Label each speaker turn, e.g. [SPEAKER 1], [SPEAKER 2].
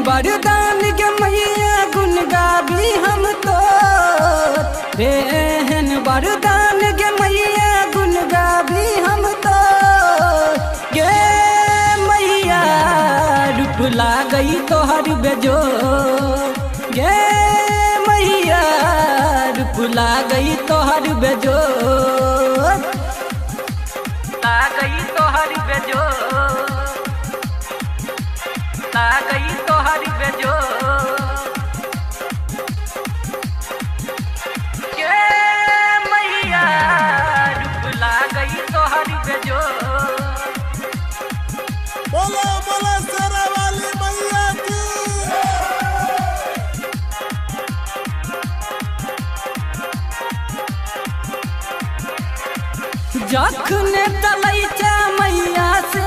[SPEAKER 1] वरदान के मैया गुन गावी हम तो देहन वरदान के मैया गुन गावी हम तो गे मैया रूप लागई तोहर बेजो गे मैया रूप लागई तोहर बेजो लागई तोहर बेजो लागई तोहर बेजो गे मैया रूप लागई तोहर बेजो।
[SPEAKER 2] बोलो बोलो शेरा वाली मैया की।
[SPEAKER 1] जखने तलैचा मैया से